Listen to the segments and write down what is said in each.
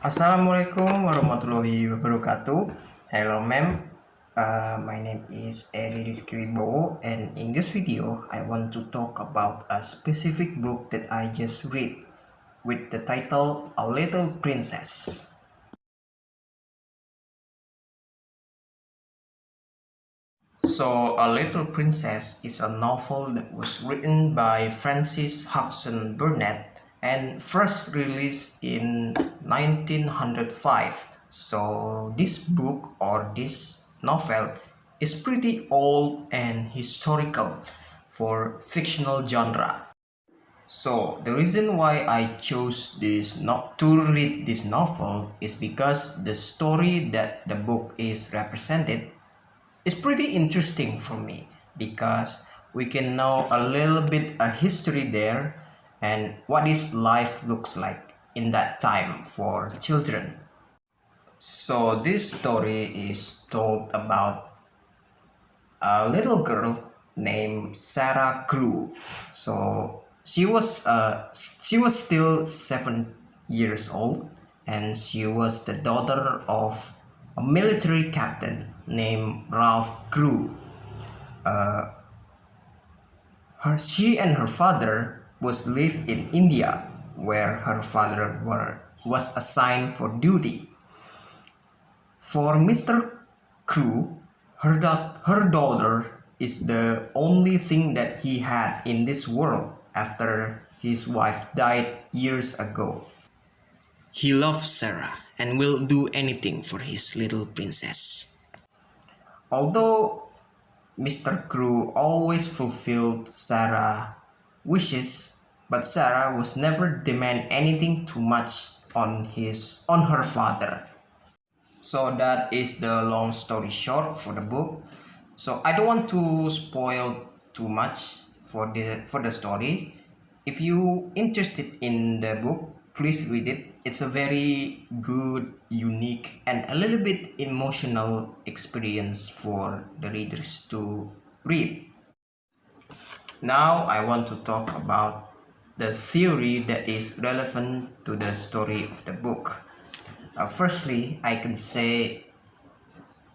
Assalamualaikum warahmatullahi wabarakatuh. Hello, ma'am. My name is Erry Rizky, and in this video, I want to talk about a specific book that I just read with the title A Little Princess. So, A Little Princess is a novel that was written by Francis Hodgson Burnett and first released in 1905. So, this book or this novel is pretty old and historical for fictional genre. So the reason why I chose this not to read this novel is because the story that the book is represented is pretty interesting for me because we can know a little bit a history there and what is life looks like in that time for children. So this story is told about a little girl named Sarah Crew. So she was still 7 years old, and she was the daughter of a military captain named Ralph Crew. She and her father was live in India, where her father was assigned for duty. For Mr. Crew, her daughter is the only thing that he had in this world after his wife died years ago. He loves Sarah and will do anything for his little princess. Although Mr. Crew always fulfilled Sarah's wishes, but Sarah was never demand anything too much on her father. So that is the long story short for the book. So I don't want to spoil too much for the story. If you interested in the book, please read it. It's a very good, unique, and a little bit emotional experience for the readers to read. Now I want to talk about the theory that is relevant to the story of the book. Firstly, I can say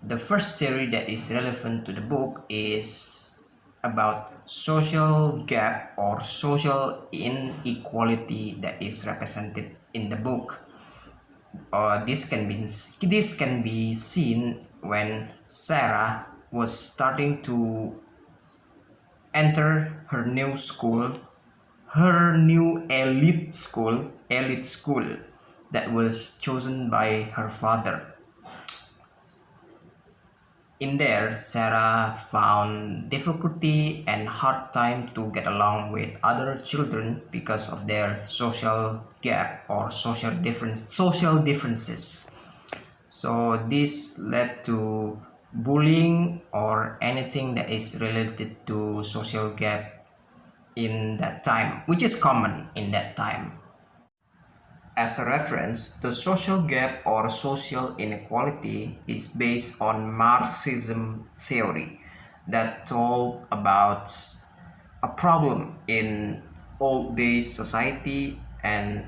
the first theory that is relevant to the book is about social gap or social inequality that is represented in the book. This can be seen when Sarah was starting to enter her new elite school that was chosen by her father. In there, Sarah found difficulty and hard time to get along with other children because of their social gap or social differences. So this led to bullying or anything that is related to social gap in that time, which is common in that time. As a reference, the social gap or social inequality is based on Marxism theory that told about a problem in old days society and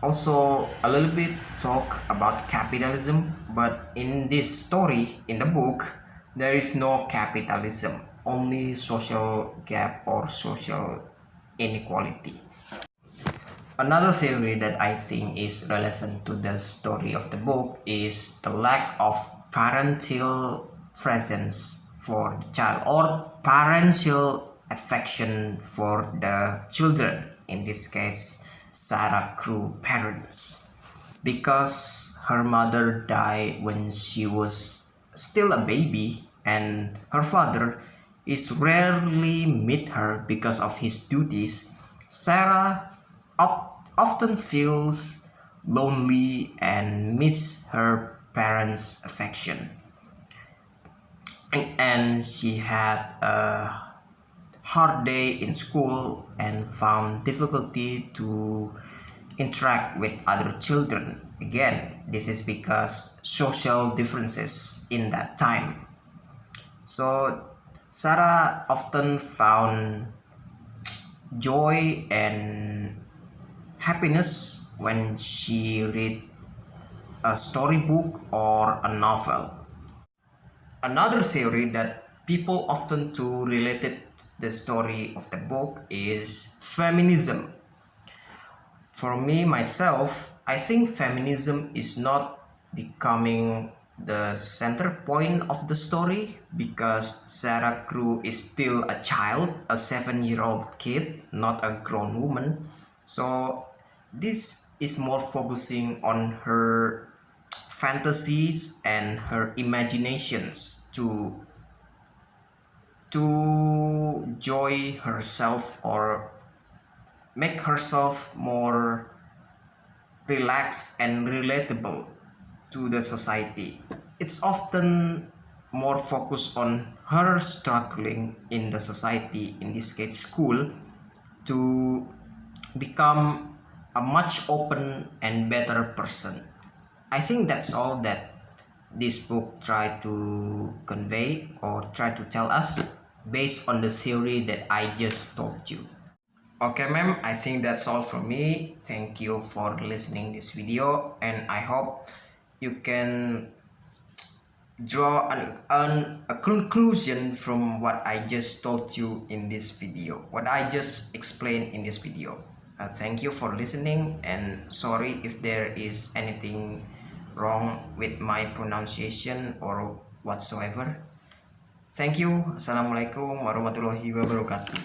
also a little bit talk about capitalism. But in this story, in the book, there is no capitalism, only social gap or social inequality. Another theory that I think is relevant to the story of the book is the lack of parental presence for the child or parental affection for the children, in this case Sarah Crew parents, because her mother died when she was still a baby and her father is rarely meet her because of his duties. Sarah often feels lonely and miss her parents' affection. And she had a hard day in school and found difficulty to interact with other children. Again, this is because social differences in that time. So Sarah often found joy and happiness when she read a storybook or a novel. Another theory that people often to related the story of the book is feminism. For me myself, I think feminism is not becoming the center point of the story because Sarah Crew is still a child, a 7-year-old kid, not a grown woman. So this is more focusing on her fantasies and her imaginations to joy herself or make herself more relaxed and relatable to the society. It's often more focused on her struggling in the society, in this case school, to become a much open and better person. I think that's all that this book tried to convey or try to tell us based on the theory that I just told you. Okay, ma'am, I think that's all from me. Thank you for listening this video, and I hope you can draw a conclusion from what I just told you in this video, what I just explained in this video. Thank you for listening, and sorry if there is anything wrong with my pronunciation or whatsoever. Thank you. Assalamualaikum warahmatullahi wabarakatuh.